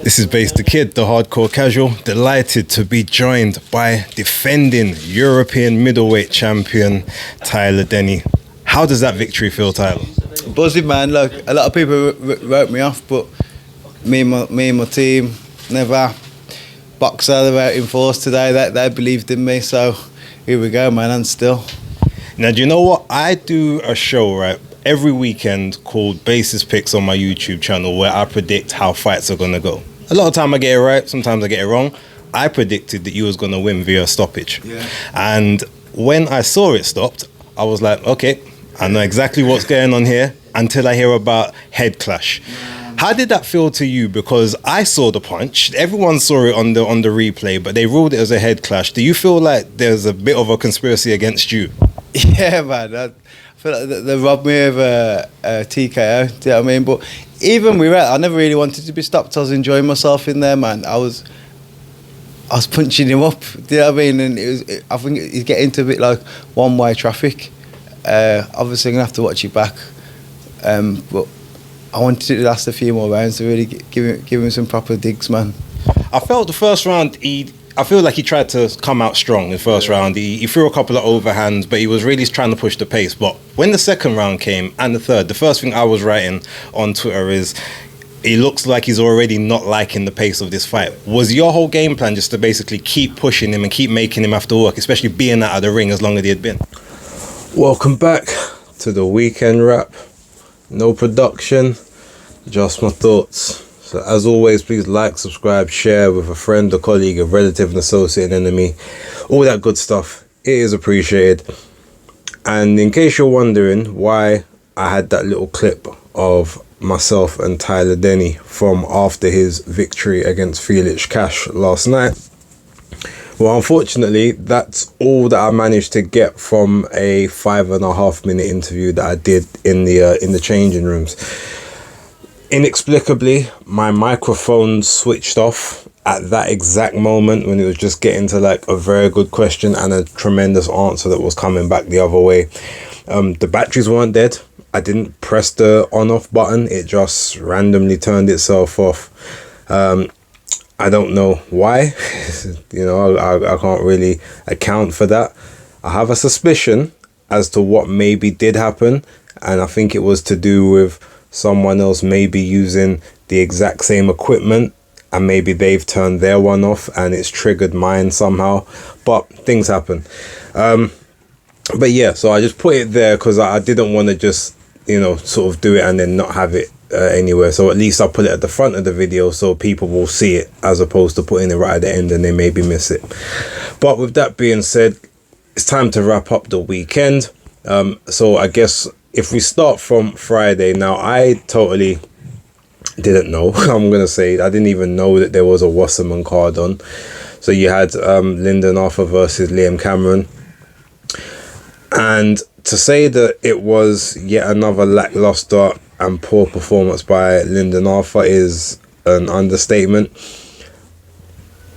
This is Base the Kid, the hardcore casual. Delighted to be joined by defending European middleweight champion Tyler Denny. How does that victory feel, Tyler? Buzzing, man. Look, a lot of people wrote me off, but me and my team, never. BOXXER, they're out in force today. They believed in me, so here we go, man. And still. Now, do you know what? I do a show, right, every weekend called Basis Picks on my YouTube channel where I predict how fights are going to go. A lot of time I get it right, sometimes I get it wrong. I predicted that you was going to win via stoppage. Yeah. And when I saw it stopped, I was like, okay, I know exactly what's going on here until I hear about head clash. How did that feel to you? Because I saw the punch, everyone saw it on the replay, but they ruled it as a head clash. Do you feel like there's a bit of a conspiracy against you? Yeah, man. I feel like they robbed me of a TKO. Do you know what I mean? But even with that, I never really wanted to be stopped. I was enjoying myself in there, man. I was punching him up. Do you know what I mean? And I think he's getting into a bit like one-way traffic. Obviously, I'm gonna have to watch it back. But I wanted it to last a few more rounds to really give him some proper digs, man. I felt the first round, I feel like he tried to come out strong in the first round. He threw a couple of overhands, but he was really trying to push the pace. But when the second round came and the third, the first thing I was writing on Twitter is, he looks like he's already not liking the pace of this fight. Was your whole game plan just to basically keep pushing him and keep making him have to work, especially being out of the ring as long as he had been? Welcome back to the weekend wrap. No production, just my thoughts. So as always, please like, subscribe, share with a friend, a colleague, a relative, an associate, an enemy. All that good stuff. It is appreciated. And in case you're wondering why I had that little clip of myself and Tyler Denny from after his victory against Felix Cash last night, well, unfortunately, that's all that I managed to get from a 5.5 minute interview that I did in the changing rooms. Inexplicably, my microphone switched off at that exact moment when it was just getting to like a very good question and a tremendous answer that was coming back the other way. The batteries weren't dead. I didn't press the on-off button. It just randomly turned itself off. I don't know why. You know, I can't really account for that. I have a suspicion as to what maybe did happen, and I think it was to do with someone else maybe using the exact same equipment, and maybe they've turned their one off and it's triggered mine somehow. But things happen. But yeah, so I just put it there because I didn't want to just, you know, sort of do it and then not have it anywhere. So at least I'll put it at the front of the video so people will see it, as opposed to putting it right at the end and they maybe miss it. But with that being said, it's time to wrap up the weekend. So I guess if we start from Friday, now I totally didn't know. I'm gonna say I didn't even know that there was a Wasserman card on. So you had Lyndon Arthur versus Liam Cameron, and to say that it was yet another lackluster and poor performance by Lyndon Arthur is an understatement.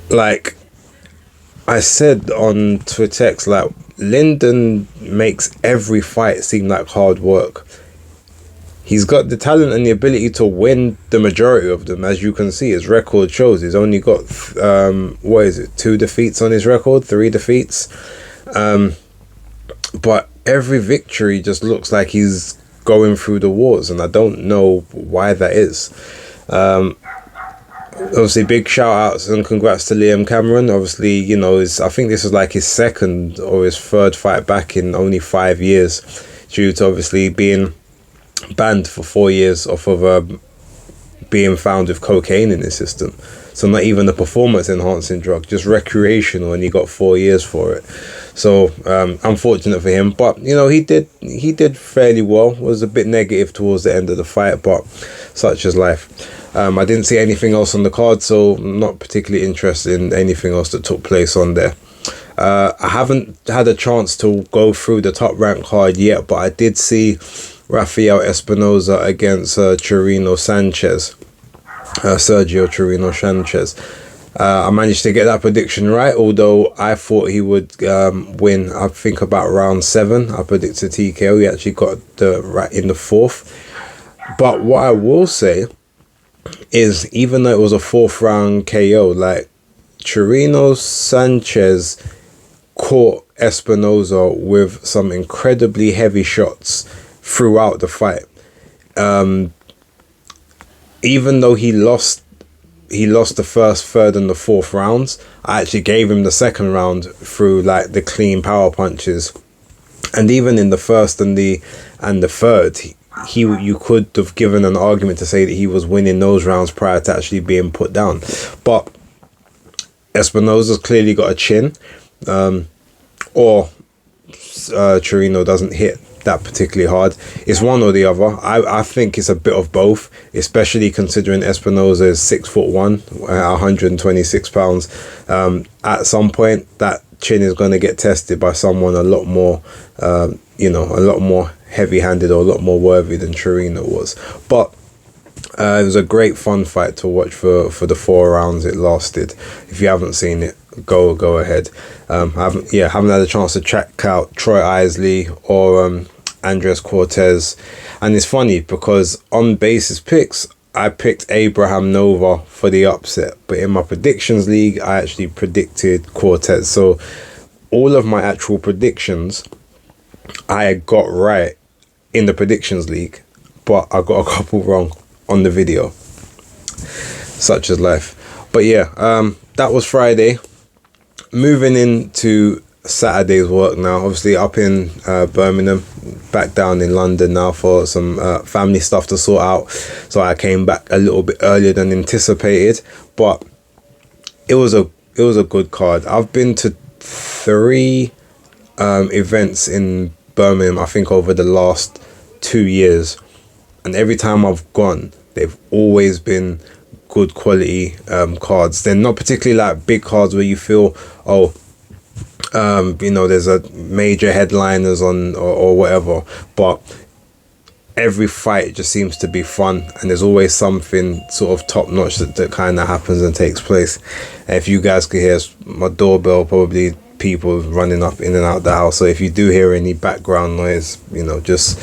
Like I said on Twitter, like, Lyndon makes every fight seem like hard work. He's got the talent and the ability to win the majority of them. As you can see, his record shows he's only got 2 defeats on his record, 3 defeats. But every victory just looks like he's going through the wars, and I don't know why that is. Obviously, big shout outs and congrats to Liam Cameron. Obviously, you know, I think this is like his second or his third fight back in only 5 years, due to obviously being banned for 4 years off of being found with cocaine in his system. So not even a performance enhancing drug, just recreational, and he got 4 years for it. So unfortunate for him, but you know, he did fairly well. Was a bit negative towards the end of the fight, but such is life. I didn't see anything else on the card, so I'm not particularly interested in anything else that took place on there. I haven't had a chance to go through the top rank card yet, but I did see Rafael Espinoza against Sergio Chirino Sanchez. I managed to get that prediction right, although I thought he would win, I think, about round 7. I predicted TKO. He actually got the right in the 4th. But what I will say is even though it was a 4th round KO, like Chirino Sanchez caught Espinoza with some incredibly heavy shots throughout the fight. Even though he lost the first, third, and the 4th rounds, I actually gave him the 2nd round through like the clean power punches, and even in the 1st and the 3rd, you could have given an argument to say that he was winning those rounds prior to actually being put down. But Espinoza's clearly got a chin, or Chirino doesn't hit that particularly hard. It's one or the other. I think it's a bit of both, especially considering Espinoza is 6'1", 126 pounds. At some point, that chin is going to get tested by someone a lot more, a lot more heavy-handed or a lot more worthy than Chirino was. But it was a great fun fight to watch for the 4 rounds it lasted. If you haven't seen it, go ahead. I haven't had a chance to check out Troy Isley or Andres Cortez, and it's funny because on basis picks I picked Abraham Nova for the upset, but in my predictions league I actually predicted Cortez. So all of my actual predictions I got right in the predictions league, but I got a couple wrong on the video. Such as life. But yeah, that was Friday. Moving into Saturday's work now, obviously up in Birmingham, back down in London now for some family stuff to sort out, so I came back a little bit earlier than anticipated, but it was a good card. I've been to 3 events in Birmingham, I think, over the last 2 years, and every time I've gone, they've always been good quality cards. They're not particularly like big cards where you feel, there's a major headliners on or whatever, but every fight just seems to be fun, and there's always something sort of top notch that kind of happens and takes place. And if you guys could hear my doorbell, probably people running up in and out the house, so if you do hear any background noise, just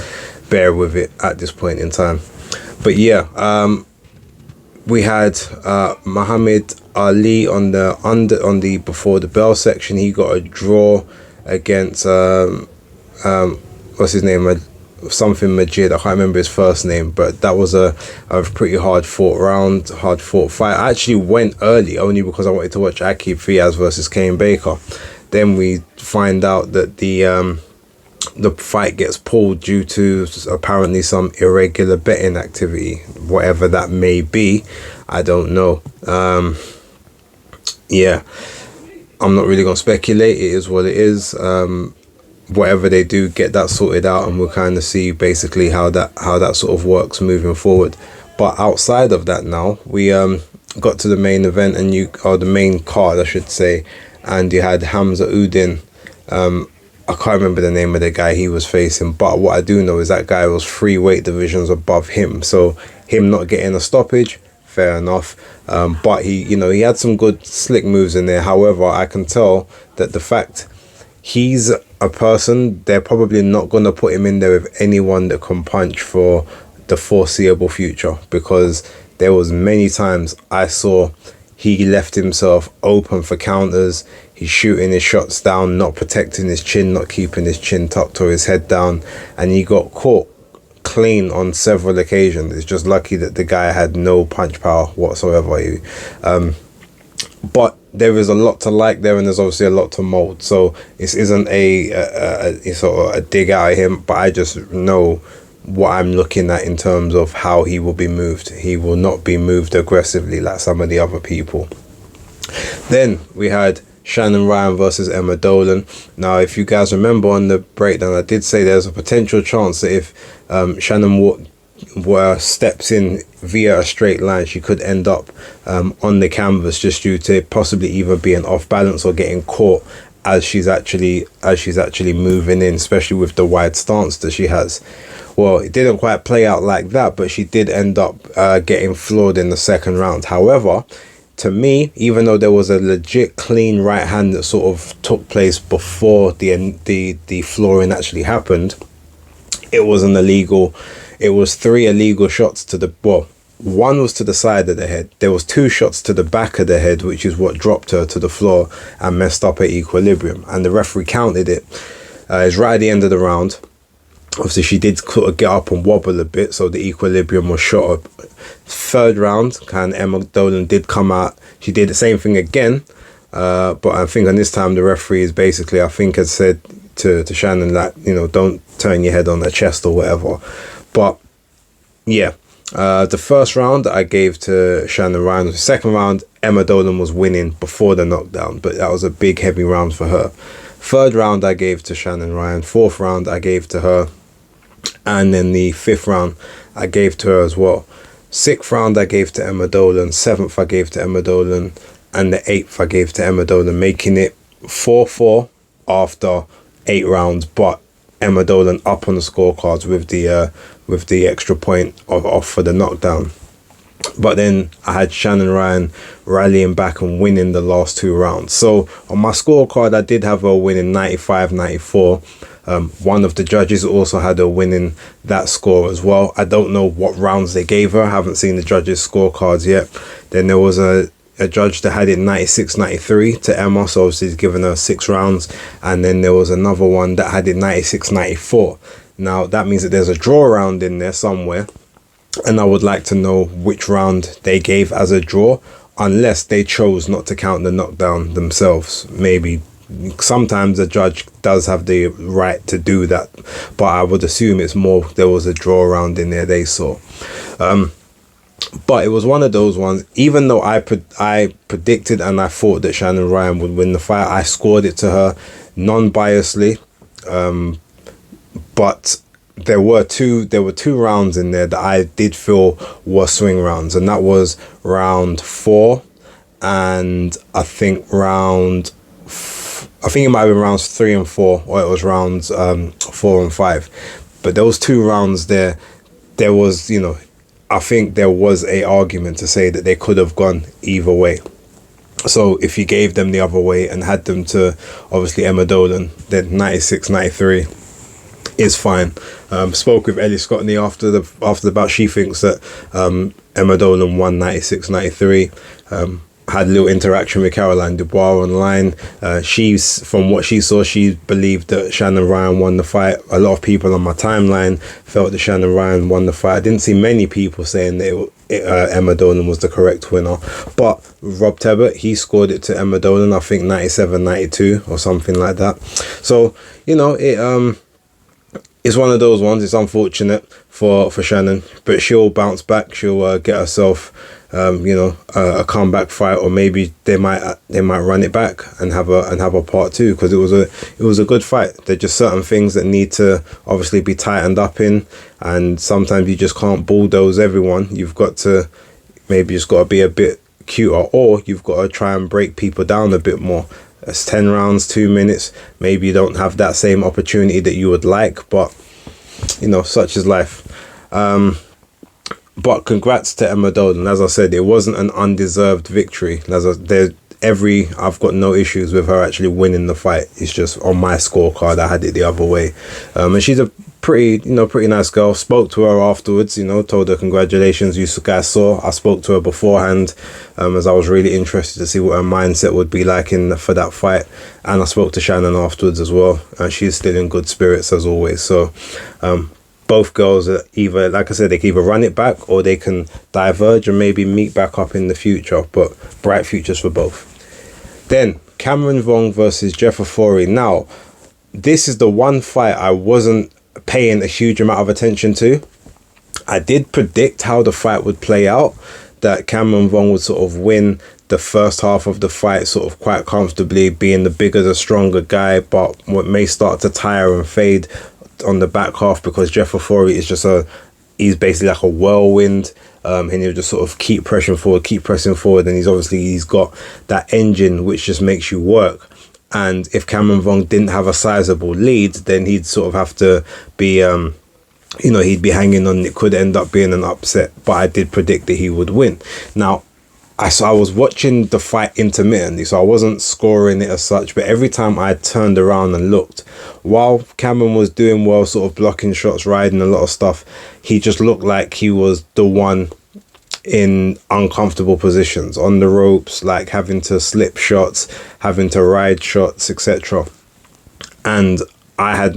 bear with it at this point in time. But yeah, we had Muhammad Ali on the before the bell section. He got a draw against what's his name, something Majid. I can't remember his first name, but that was a pretty hard fought fight. I actually went early only because I wanted to watch Akib Fiaz versus Kane Baker. Then we find out that the fight gets pulled due to apparently some irregular betting activity, whatever that may be. I don't know. Yeah, I'm not really gonna speculate. It is what it is. Whatever they do, get that sorted out, and we'll kind of see basically how that sort of works moving forward. But outside of that, now we got to the main event, or the main card, I should say, and you had Hamza Udin. I can't remember the name of the guy he was facing, but what I do know is that guy was 3 weight divisions above him. So him not getting a stoppage, fair enough. But he had some good slick moves in there. However, I can tell that the fact he's a person, they're probably not going to put him in there with anyone that can punch for the foreseeable future, because there was many times I saw he left himself open for counters. He's shooting his shots down, not protecting his chin, not keeping his chin tucked or his head down, and he got caught clean on several occasions. It's just lucky that the guy had no punch power whatsoever. But there is a lot to like there, and there's obviously a lot to mold. So this isn't a sort of a dig out at him, but I just know what I'm looking at in terms of how he will be moved. He will not be moved aggressively like some of the other people. Then we had Shannon Ryan versus Emma Dolan. Now, if you guys remember on the breakdown, I did say there's a potential chance that if Shannon steps in via a straight line, she could end up on the canvas, just due to possibly either being off balance or getting caught as she's actually moving in, especially with the wide stance that she has. Well, it didn't quite play out like that, but she did end up getting floored in the second round. However, to me, even though there was a legit clean right hand that sort of took place before the flooring actually happened, it was an illegal. It was 3 illegal shots to the One was to the side of the head. There was 2 shots to the back of the head, which is what dropped her to the floor and messed up her equilibrium. And the referee counted it. It's right at the end of the round. Obviously, she did sort of get up and wobble a bit, so the equilibrium was shot up. 3rd round, kind of Emma Dolan did come out. She did the same thing again, but I think on this time the referee is basically, I think, had said to Shannon that, you know, don't turn your head on her chest or whatever. But yeah, the first round I gave to Shannon Ryan. The second round, Emma Dolan was winning before the knockdown, but that was a big, heavy round for her. 3rd round I gave to Shannon Ryan. 4th round I gave to her. And then the 5th round I gave to her as well. 6th round I gave to Emma Dolan. 7th I gave to Emma Dolan. And the 8th I gave to Emma Dolan, making it 4-4 after 8 rounds. But Emma Dolan up on the scorecards with the extra point off for the knockdown. But then I had Shannon Ryan rallying back and winning the last 2 rounds. So on my scorecard, I did have her winning 95-94. One of the judges also had her winning that score as well. I don't know what rounds they gave her. I haven't seen the judges' scorecards yet. Then there was a judge that had it 96-93 to Emma, so obviously he's given her 6 rounds. And then there was another one that had it 96-94. Now, that means that there's a draw round in there somewhere. And I would like to know which round they gave as a draw, unless they chose not to count the knockdown themselves. Maybe sometimes a judge does have the right to do that, but I would assume it's more there was a draw round in there they saw. But it was one of those ones, even though I predicted and I thought that Shannon Ryan would win the fight, I scored it to her non-biasly. But there were two rounds in there that I did feel were swing rounds, and that was round 4 and I think it might have been rounds 3 and 4, or it was rounds 4 and 5. But those 2 rounds there was, you know, I think there was a argument to say that they could have gone either way. So if you gave them the other way and had them to obviously Emma Dolan, then 96-93 is fine. Spoke with Ellie Scotney after the bout. She thinks that Emma Dolan won 96-93. Had a little interaction with Caroline Dubois online. She's, from what she saw, she believed that Shannon Ryan won the fight. A lot of people on my timeline felt that Shannon Ryan won the fight. I didn't see many people saying that Emma Dolan was the correct winner. But Rob Tebbett, he scored it to Emma Dolan, I think 97-92 or something like that. So, you know, it's one of those ones. It's unfortunate for Shannon, but she'll bounce back. She'll get herself, a comeback fight, or maybe they might run it back and have a part 2, because it was a good fight. There's just certain things that need to obviously be tightened up in, and sometimes you just can't bulldoze everyone. You've got to just got to be a bit cuter, or you've got to try and break people down a bit more. It's 10 rounds, 2 minutes. Maybe you don't have that same opportunity that you would like, but you know, such is life. But congrats to Emma Dolan. As I said, it wasn't an undeserved victory. I've got no issues with her actually winning the fight. It's just on my scorecard, I had it the other way. And she's a pretty nice girl. Spoke to her afterwards, told her congratulations. You guys saw, I spoke to her beforehand, as I was really interested to see what her mindset would be like for that fight. And I spoke to Shannon afterwards as well. And she's still in good spirits as always. So, both girls are either, like I said, they can either run it back or they can diverge and maybe meet back up in the future. But bright futures for both. Then Cameron Vong versus Jeff Ofori. Now, this is the one fight I wasn't paying a huge amount of attention to. I did predict how the fight would play out, that Cameron Vong would sort of win the first half of the fight sort of quite comfortably, being the bigger, the stronger guy, but what may start to tire and fade on the back half, because Jeff Ofori is he's basically like a whirlwind, and he'll just sort of keep pressing forward, and he's got that engine which just makes you work. And if Cameron Vong didn't have a sizable lead, then he'd sort of have to be he'd be hanging on. It could end up being an upset, but I did predict that he would win. Now, I was watching the fight intermittently, so I wasn't scoring it as such, but every time I turned around and looked, while Cameron was doing well, sort of blocking shots, riding a lot of stuff, he just looked like he was the one in uncomfortable positions on the ropes, like having to slip shots, having to ride shots, etc. And I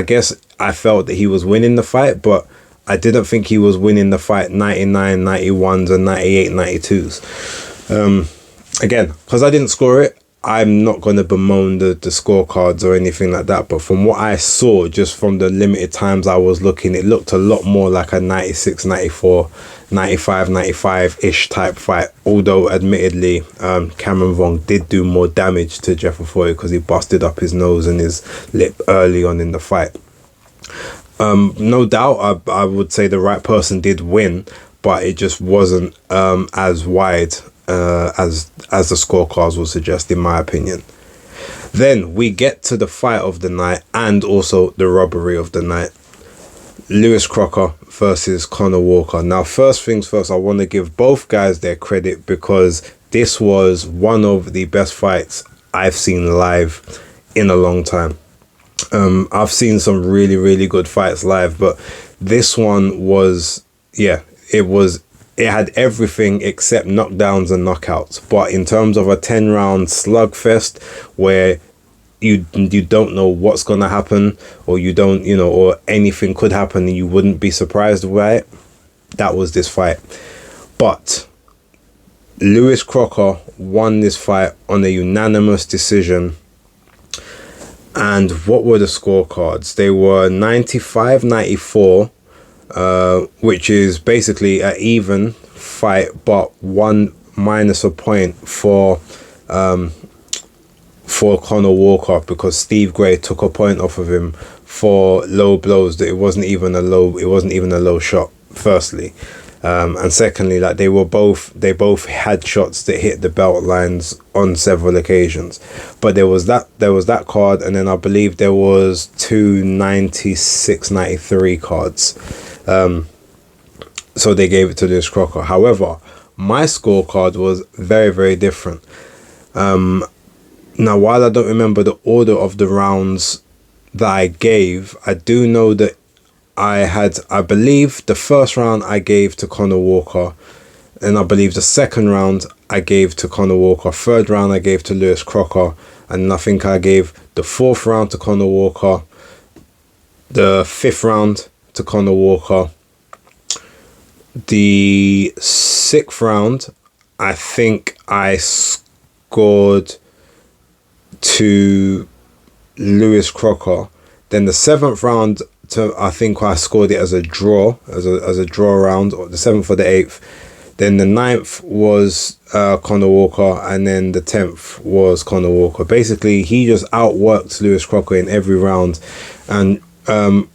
guess I felt that he was winning the fight, but I didn't think he was winning the fight 99, 91s and 98, 92s. Again, because I didn't score it, I'm not going to bemoan the scorecards or anything like that. But from what I saw, just from the limited times I was looking, it looked a lot more like a 96, 94, 95, 95-ish type fight. Although, admittedly, Cameron Vaughn did do more damage to Jeffer Foy because he busted up his nose and his lip early on in the fight. No doubt, I would say the right person did win, but it just wasn't as wide as the scorecards would suggest, in my opinion. Then we get to the fight of the night and also the robbery of the night. Lewis Crocker versus Conah Walker. Now, first things first, I want to give both guys their credit because this was one of the best fights I've seen live in a long time. I've seen some really, really good fights live, but this one was, it had everything except knockdowns and knockouts. But in terms of a 10-round slugfest where you don't know what's going to happen, or you don't, or anything could happen and you wouldn't be surprised by it, that was this fight. But Lewis Crocker won this fight on a unanimous decision. And what were the scorecards? They were 95-94, which is basically an even fight, but one minus a point for Conah Walker because Steve Gray took a point off of him for low blows that it wasn't even a low shot, firstly. And secondly, like they both had shots that hit the belt lines on several occasions. But there was that card, and then I believe there was 2 96-93 cards. So they gave it to Lewis Crocker. However, my scorecard was very, very different. Now, while I don't remember the order of the rounds that I gave, I do know that I believe the first round I gave to Conah Walker, and I believe the second round I gave to Conah Walker, third round I gave to Lewis Crocker, and I think I gave the fourth round to Conah Walker, the fifth round to Conah Walker, the sixth round I think I scored to Lewis Crocker, then the seventh round I think I scored it as a draw, as a draw round, or the 7th or the 8th. Then the 9th was Conah Walker, and then the 10th was Conah Walker. Basically, he just outworked Lewis Crocker in every round, and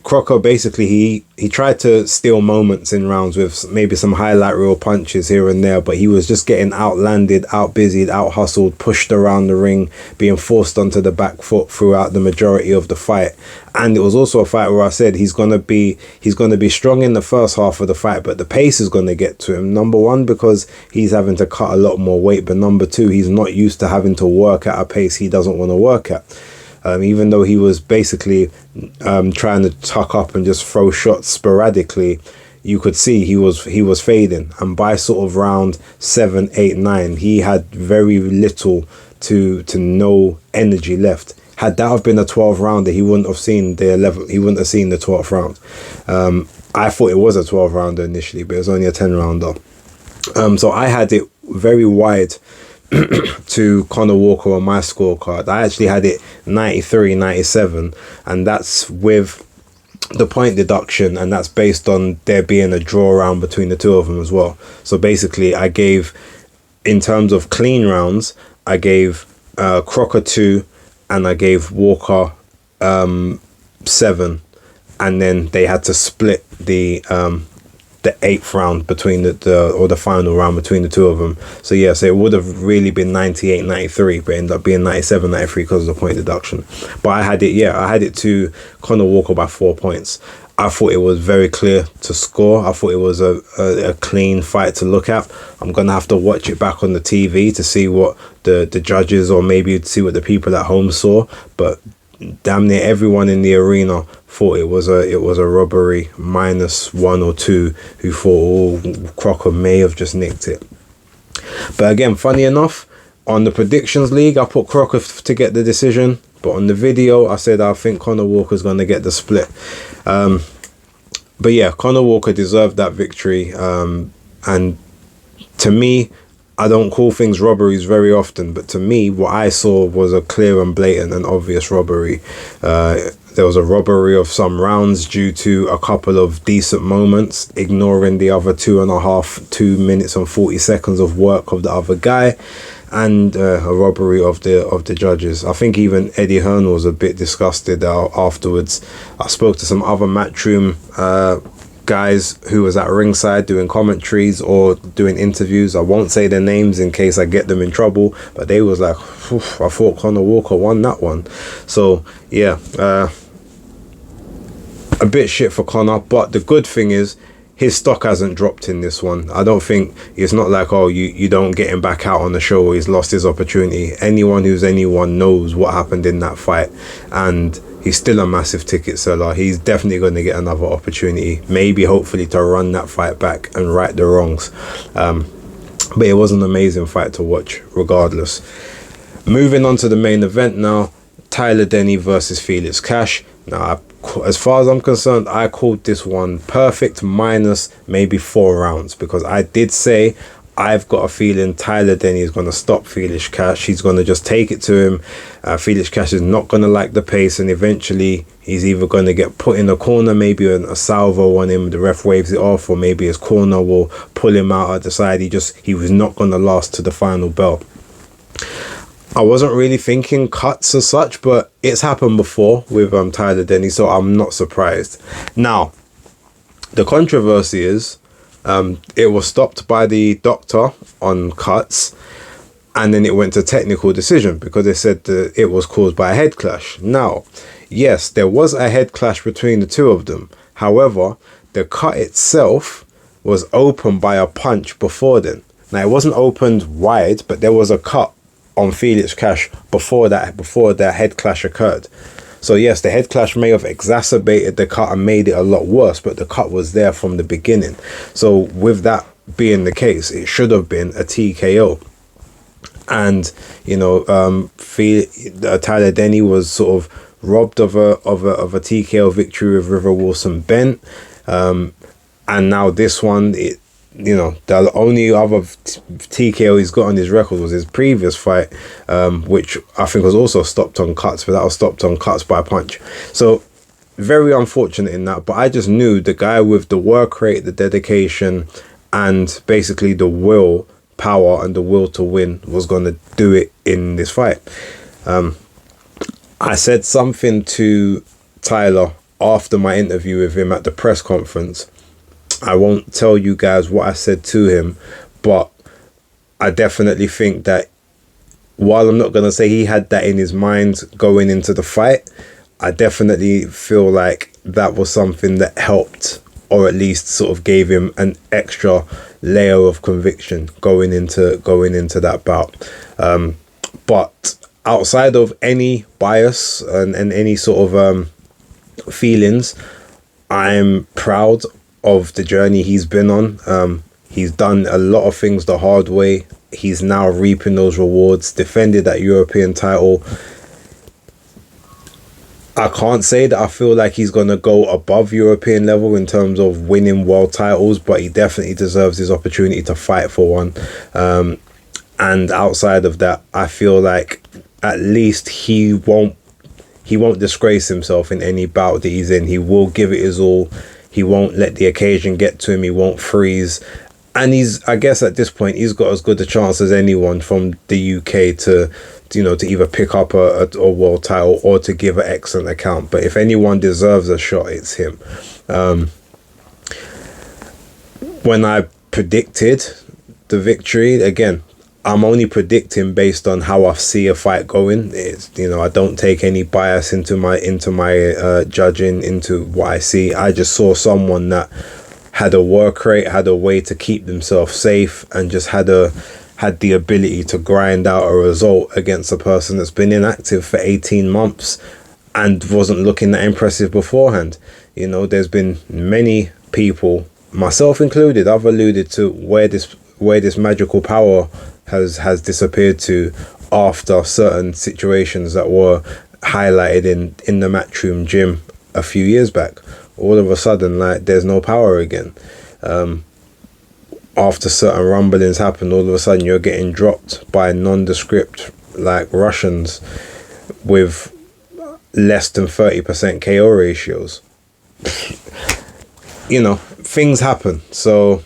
Crocker basically he tried to steal moments in rounds with maybe some highlight reel punches here and there, but he was just getting outlanded, outbusied, out hustled, pushed around the ring, being forced onto the back foot throughout the majority of the fight. And it was also a fight where I said he's gonna be strong in the first half of the fight, but the pace is gonna get to him. Number one, because he's having to cut a lot more weight, but number two, he's not used to having to work at a pace he doesn't want to work at. Even though he was basically trying to tuck up and just throw shots sporadically, you could see he was fading. And by sort of round 7, 8, 9, he had very little to no energy left. Had that have been a 12 rounder, he wouldn't have seen the 12th round. I thought it was a 12 rounder initially, but it was only a 10 rounder. So I had it very wide to Conah Walker on my scorecard. I actually had it 93-97, and that's with the point deduction, and that's based on there being a draw round between the two of them as well. So basically I gave, in terms of clean rounds, I gave Crocker 2 and I gave Walker 7, and then they had to split the 8th round between the final round between the two of them. So it would have really been 98-93, but ended up being 97-93 because of the point deduction. But I had it to Conah Walker by 4 points. I thought it was very clear to score. I thought it was a clean fight to look at. I'm gonna have to watch it back on the TV to see what the judges, or maybe see what the people at home saw, but damn near everyone in the arena thought it was a robbery, minus 1 or 2 who thought, oh, Crocker may have just nicked it. But again, funny enough, on the predictions league, I put Crocker to get the decision, but on the video, I said I think Conah Walker's going to get the split. But yeah, Conah Walker deserved that victory, and to me, I don't call things robberies very often, but to me, what I saw was a clear and blatant and obvious robbery. There was a robbery of some rounds due to a couple of decent moments, ignoring the other 2 minutes and 40 seconds of work of the other guy, and a robbery of the judges. I think even Eddie Hearn was a bit disgusted afterwards. I spoke to some other Matchroom guys who was at ringside doing commentaries or doing interviews. I won't say their names in case I get them in trouble, but they was like, I thought Conah Walker won that one. So yeah, a bit shit for Conah, but the good thing is his stock hasn't dropped in this one. I don't think, it's not like, oh, you don't get him back out on the show or he's lost his opportunity. Anyone knows what happened in that fight, and he's still a massive ticket seller. He's definitely going to get another opportunity, maybe hopefully to run that fight back and right the wrongs. But it was an amazing fight to watch regardless. Moving on to the main event now, Tyler Denny versus Felix Cash. Now, as far as I'm concerned, I called this one perfect minus maybe 4 rounds, because I did say I've got a feeling Tyler Denny is going to stop Felix Cash. He's going to just take it to him. Felix Cash is not going to like the pace, and eventually he's either going to get put in a corner, maybe a salvo on him, the ref waves it off, or maybe his corner will pull him out at the side. He was not going to last to the final bell. I wasn't really thinking cuts as such, but it's happened before with Tyler Denny, so I'm not surprised. Now, the controversy is it was stopped by the doctor on cuts, and then it went to technical decision because they said that it was caused by a head clash. Now, yes, there was a head clash between the two of them. However, the cut itself was opened by a punch before then. Now, it wasn't opened wide, but there was a cut on Felix Cash before that head clash occurred. So yes, the head clash may have exacerbated the cut and made it a lot worse, but the cut was there from the beginning. So with that being the case, it should have been a TKO. And Tyler Denny was sort of robbed of a TKO victory with River Wilson bent, and now this one, the only other TKO he's got on his record was his previous fight, which I think was also stopped on cuts, but that was stopped on cuts by a punch. So very unfortunate in that, but I just knew the guy with the work rate, the dedication, and basically the will power and the will to win was going to do it in this fight. I said something to Tyler after my interview with him at the press conference. I won't tell you guys what I said to him, but I definitely think that while I'm not going to say he had that in his mind going into the fight, I definitely feel like that was something that helped, or at least sort of gave him an extra layer of conviction going into that bout. But outside of any bias and any sort of feelings, I'm proud of the journey he's been on. He's done a lot of things the hard way. He's now reaping those rewards, defended that European title. I can't say that I feel like he's going to go above European level in terms of winning world titles, but he definitely deserves his opportunity to fight for one. And outside of that, I feel like at least he won't disgrace himself in any bout that he's in. He will give it his all. He won't let the occasion get to him. He won't freeze. And I guess at this point, he's got as good a chance as anyone from the UK to either pick up a world title or to give an excellent account. But if anyone deserves a shot, it's him. When I predicted the victory, again, I'm only predicting based on how I see a fight going. It's, I don't take any bias into my judging, into what I see. I just saw someone that had a work rate, had a way to keep themselves safe, and just had the ability to grind out a result against a person that's been inactive for 18 months and wasn't looking that impressive beforehand. You know, there's been many people, myself included, I've alluded to where this magical power has disappeared to after certain situations that were highlighted in the Matchroom gym a few years back. All of a sudden, like, there's no power again. After certain rumblings happen, all of a sudden you're getting dropped by nondescript, like, Russians with less than 30% KO ratios. You know, things happen. So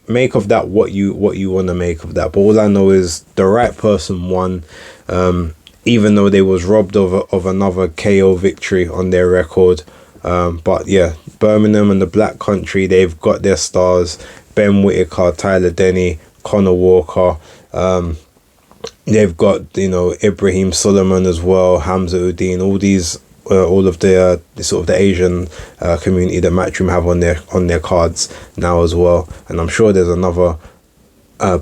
make of that what you want to make of that. But all I know is the right person won, even though they was robbed of another KO victory on their record. But yeah, Birmingham and the Black Country, they've got their stars. Ben Whittaker, Tyler Denny, Conah Walker. They've got, you know, Ibrahim Solomon as well, Hamza Uddin, all these, all of the sort of the Asian community that Matchroom have on their cards now as well. And I'm sure there's another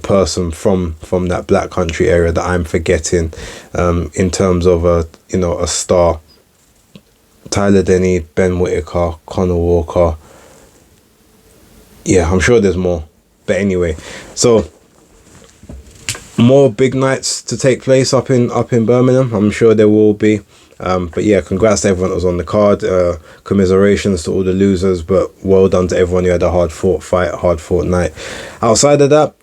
person from that Black Country area that I'm forgetting in terms of a star. Tyler Denny, Ben Whittaker, Conah Walker. Yeah, I'm sure there's more. But anyway, so more big nights to take place up in Birmingham. I'm sure there will be. But yeah, congrats to everyone that was on the card. Commiserations to all the losers, but well done to everyone who had a hard fought fight, hard fought night. Outside of that,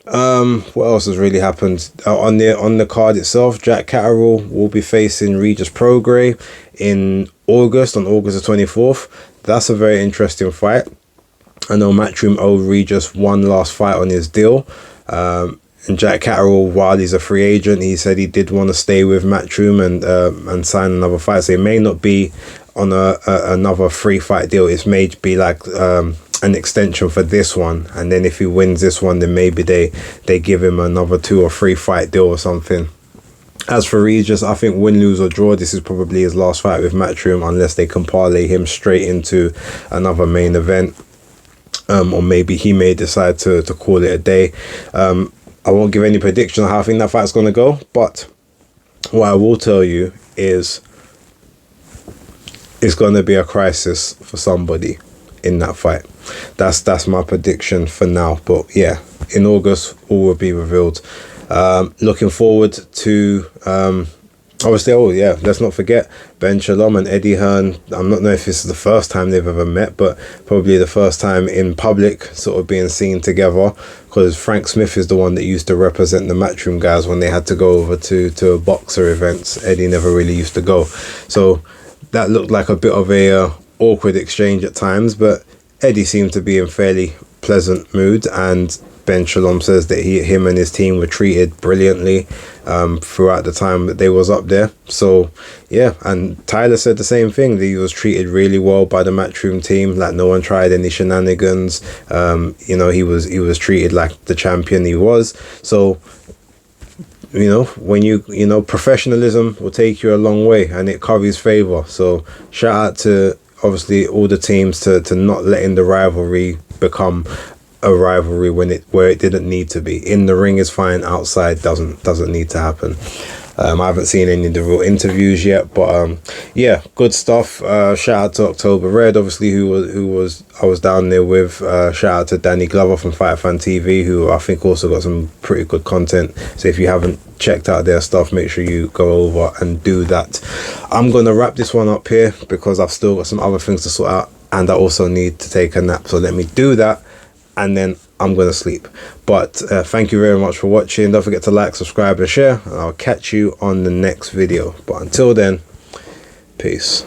what else has really happened? On the card itself, Jack Catterall will be facing Regis Prograis in August, on August the 24th. That's a very interesting fight. I know Matchroom owed Regis one last fight on his deal. And Jack Catterall, while he's a free agent, he said he did want to stay with Matchroom and sign another fight. So it may not be on another free fight deal. It may be like an extension for this one. And then if he wins this one, then maybe they give him another 2 or 3 fight deal or something. As for Regis, I think win, lose or draw, this is probably his last fight with Matchroom, unless they can parlay him straight into another main event. Or maybe he may decide to call it a day. I won't give any prediction on how I think that fight's going to go, but what I will tell you is it's going to be a crisis for somebody in that fight. That's my prediction for now. But yeah, in August, all will be revealed. Looking forward to obviously, let's not forget Ben Shalom and Eddie Hearn. I'm not know if this is the first time they've ever met, but probably the first time in public sort of being seen together, because Frank Smith is the one that used to represent the Matchroom guys when they had to go over to BOXXER events. Eddie never really used to go. So that looked like a bit of a awkward exchange at times, but Eddie seemed to be in fairly pleasant mood, and Ben Shalom says that him and his team were treated brilliantly throughout the time that they was up there. So yeah, and Tyler said the same thing, that he was treated really well by the Matchroom team, like no one tried any shenanigans. You know, he was treated like the champion he was. So, you know, when you know, professionalism will take you a long way, and it curries favor. So shout out to obviously all the teams to not letting the rivalry become a rivalry where it didn't need to be. In the ring is fine, outside doesn't need to happen. I haven't seen any of the real interviews yet, but yeah, good stuff. Shout out to October Red, obviously, I was down there with. Shout out to Danny Glover from Fight Fan TV, who I think also got some pretty good content. So if you haven't checked out their stuff, make sure you go over and do that. I'm gonna wrap this one up here because I've still got some other things to sort out, and I also need to take a nap. So let me do that, and then I'm going to sleep. But thank you very much for watching. Don't forget to like, subscribe and share, and I'll catch you on the next video. But until then, peace.